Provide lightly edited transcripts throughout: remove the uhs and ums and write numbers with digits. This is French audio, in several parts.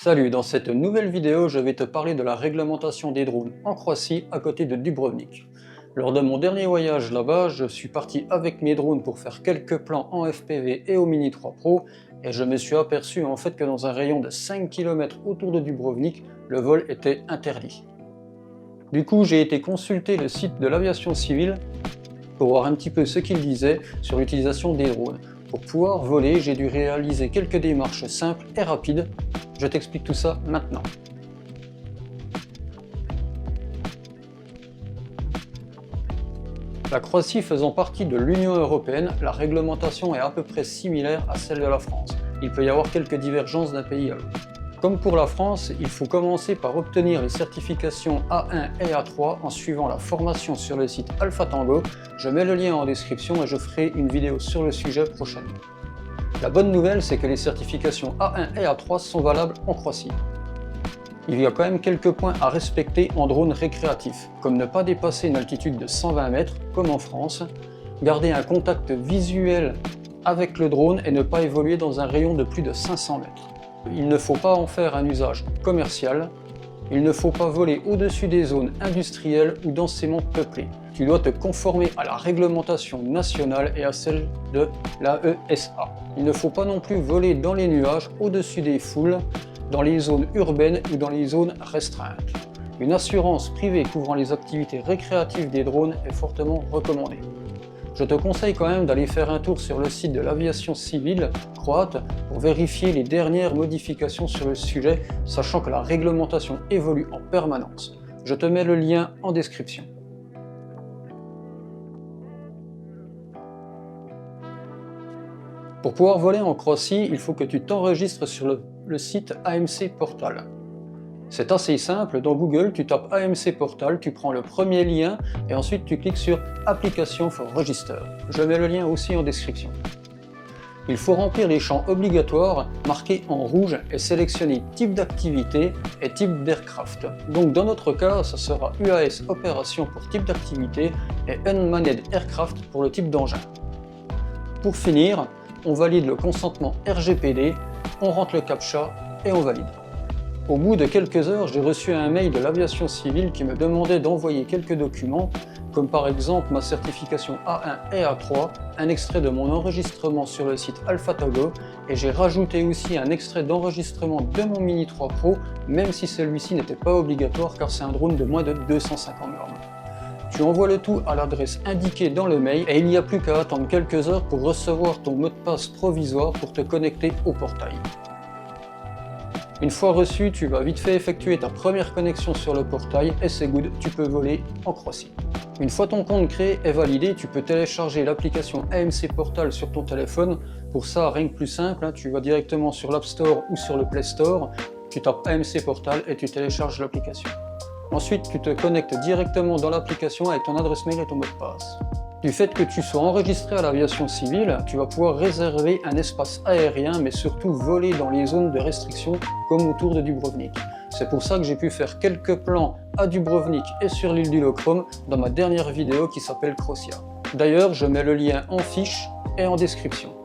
Salut, dans cette nouvelle vidéo, je vais te parler de la réglementation des drones en Croatie à côté de Dubrovnik. Lors de mon dernier voyage là-bas, je suis parti avec mes drones pour faire quelques plans en FPV et au Mini 3 Pro et je me suis aperçu en fait que dans un rayon de 5 km autour de Dubrovnik, le vol était interdit. Du coup, j'ai été consulter le site de l'aviation civile pour voir un petit peu ce qu'il disait sur l'utilisation des drones. Pour pouvoir voler, j'ai dû réaliser quelques démarches simples et rapides. Je t'explique tout ça maintenant. La Croatie faisant partie de l'Union européenne, la réglementation est à peu près similaire à celle de la France. Il peut y avoir quelques divergences d'un pays à l'autre. Comme pour la France, il faut commencer par obtenir les certifications A1 et A3 en suivant la formation sur le site Alpha Tango. Je mets le lien en description et je ferai une vidéo sur le sujet prochainement. La bonne nouvelle, c'est que les certifications A1 et A3 sont valables en Croatie. Il y a quand même quelques points à respecter en drone récréatif, comme ne pas dépasser une altitude de 120 mètres, comme en France, garder un contact visuel avec le drone et ne pas évoluer dans un rayon de plus de 500 mètres. Il ne faut pas en faire un usage commercial, il ne faut pas voler au-dessus des zones industrielles ou densément peuplées. Tu dois te conformer à la réglementation nationale et à celle de l'AESA. Il ne faut pas non plus voler dans les nuages, au-dessus des foules, dans les zones urbaines ou dans les zones restreintes. Une assurance privée couvrant les activités récréatives des drones est fortement recommandée. Je te conseille quand même d'aller faire un tour sur le site de l'aviation civile croate pour vérifier les dernières modifications sur le sujet, sachant que la réglementation évolue en permanence. Je te mets le lien en description. Pour pouvoir voler en Croatie, il faut que tu t'enregistres sur le site AMC Portal. C'est assez simple, dans Google, tu tapes AMC Portal, tu prends le premier lien et ensuite tu cliques sur Application for Register. Je mets le lien aussi en description. Il faut remplir les champs obligatoires marqués en rouge et sélectionner type d'activité et type d'aircraft. Donc dans notre cas, ça sera UAS Opération pour type d'activité et Unmanned Aircraft pour le type d'engin. Pour finir, on valide le consentement RGPD, on rentre le CAPTCHA et on valide. Au bout de quelques heures, j'ai reçu un mail de l'aviation civile qui me demandait d'envoyer quelques documents, comme par exemple ma certification A1 et A3, un extrait de mon enregistrement sur le site Alpha Tango, et j'ai rajouté aussi un extrait d'enregistrement de mon Mini 3 Pro, même si celui-ci n'était pas obligatoire car c'est un drone de moins de 250 grammes. Tu envoies le tout à l'adresse indiquée dans le mail et il n'y a plus qu'à attendre quelques heures pour recevoir ton mot de passe provisoire pour te connecter au portail. Une fois reçu, tu vas vite fait effectuer ta première connexion sur le portail et c'est good, tu peux voler en Croatie. Une fois ton compte créé et validé, tu peux télécharger l'application AMC Portal sur ton téléphone. Pour ça, rien que plus simple, tu vas directement sur l'App Store ou sur le Play Store, tu tapes AMC Portal et tu télécharges l'application. Ensuite, tu te connectes directement dans l'application avec ton adresse mail et ton mot de passe. Du fait que tu sois enregistré à l'aviation civile, tu vas pouvoir réserver un espace aérien, mais surtout voler dans les zones de restriction comme autour de Dubrovnik. C'est pour ça que j'ai pu faire quelques plans à Dubrovnik et sur l'île du Lokrum dans ma dernière vidéo qui s'appelle Croatia. D'ailleurs, je mets le lien en fiche et en description.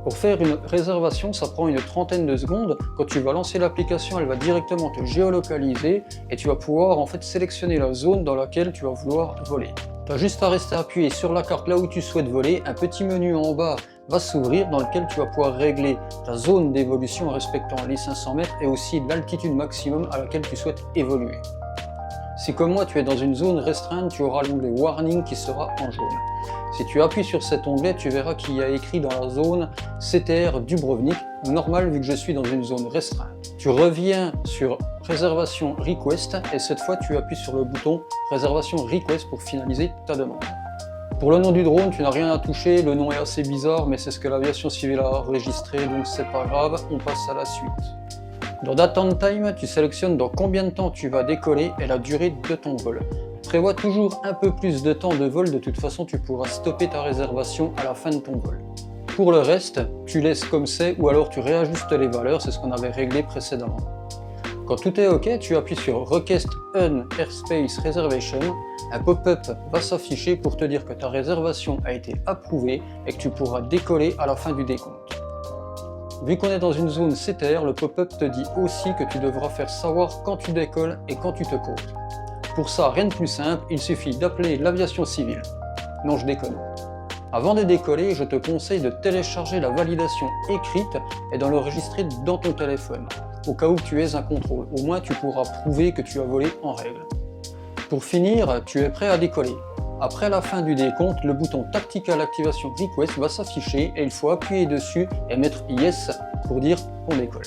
Pour faire une réservation, ça prend une trentaine de secondes. Quand tu vas lancer l'application, elle va directement te géolocaliser et tu vas pouvoir en fait sélectionner la zone dans laquelle tu vas vouloir voler. Tu as juste à rester appuyé sur la carte là où tu souhaites voler. Un petit menu en bas va s'ouvrir dans lequel tu vas pouvoir régler ta zone d'évolution en respectant les 500 mètres et aussi l'altitude maximum à laquelle tu souhaites évoluer. Si comme moi tu es dans une zone restreinte, tu auras l'onglet Warning qui sera en jaune. Si tu appuies sur cet onglet, tu verras qu'il y a écrit dans la zone CTR Dubrovnik, normal vu que je suis dans une zone restreinte. Tu reviens sur Réservation Request et cette fois tu appuies sur le bouton Réservation Request pour finaliser ta demande. Pour le nom du drone, tu n'as rien à toucher, le nom est assez bizarre mais c'est ce que l'aviation civile a enregistré donc c'est pas grave, on passe à la suite. Dans Date and Time, tu sélectionnes dans combien de temps tu vas décoller et la durée de ton vol. Prévois toujours un peu plus de temps de vol, de toute façon tu pourras stopper ta réservation à la fin de ton vol. Pour le reste, tu laisses comme c'est ou alors tu réajustes les valeurs, c'est ce qu'on avait réglé précédemment. Quand tout est OK, tu appuies sur Request an Airspace Reservation. Un pop-up va s'afficher pour te dire que ta réservation a été approuvée et que tu pourras décoller à la fin du décompte. Vu qu'on est dans une zone CTR, le pop-up te dit aussi que tu devras faire savoir quand tu décolles et quand tu te poses. Pour ça, rien de plus simple, il suffit d'appeler l'aviation civile. Non, je déconne. Avant de décoller, je te conseille de télécharger la validation écrite et de l'enregistrer dans ton téléphone, au cas où tu aies un contrôle. Au moins, tu pourras prouver que tu as volé en règle. Pour finir, tu es prêt à décoller. Après la fin du décompte, le bouton Tactical Activation Request va s'afficher et il faut appuyer dessus et mettre Yes pour dire qu'on décolle.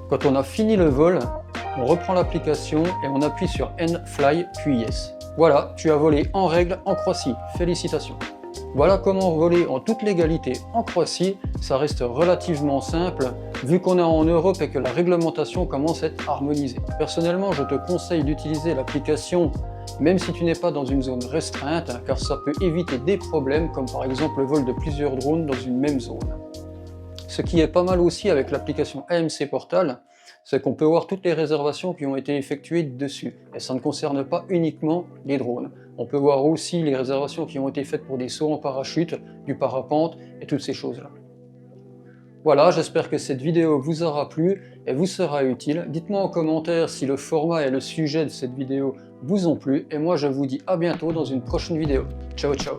Quand on a fini le vol, on reprend l'application et on appuie sur End Fly puis Yes. Voilà, tu as volé en règle en Croatie. Félicitations. Voilà comment voler en toute légalité en Croatie. Ça reste relativement simple vu qu'on est en Europe et que la réglementation commence à être harmonisée. Personnellement, je te conseille d'utiliser l'application même si tu n'es pas dans une zone restreinte, car ça peut éviter des problèmes comme par exemple le vol de plusieurs drones dans une même zone. Ce qui est pas mal aussi avec l'application AMC Portal, c'est qu'on peut voir toutes les réservations qui ont été effectuées dessus. Et ça ne concerne pas uniquement les drones. On peut voir aussi les réservations qui ont été faites pour des sauts en parachute, du parapente et toutes ces choses-là. Voilà, j'espère que cette vidéo vous aura plu et vous sera utile. Dites-moi en commentaire si le format et le sujet de cette vidéo vous ont plu. Et moi je vous dis à bientôt dans une prochaine vidéo. Ciao ciao.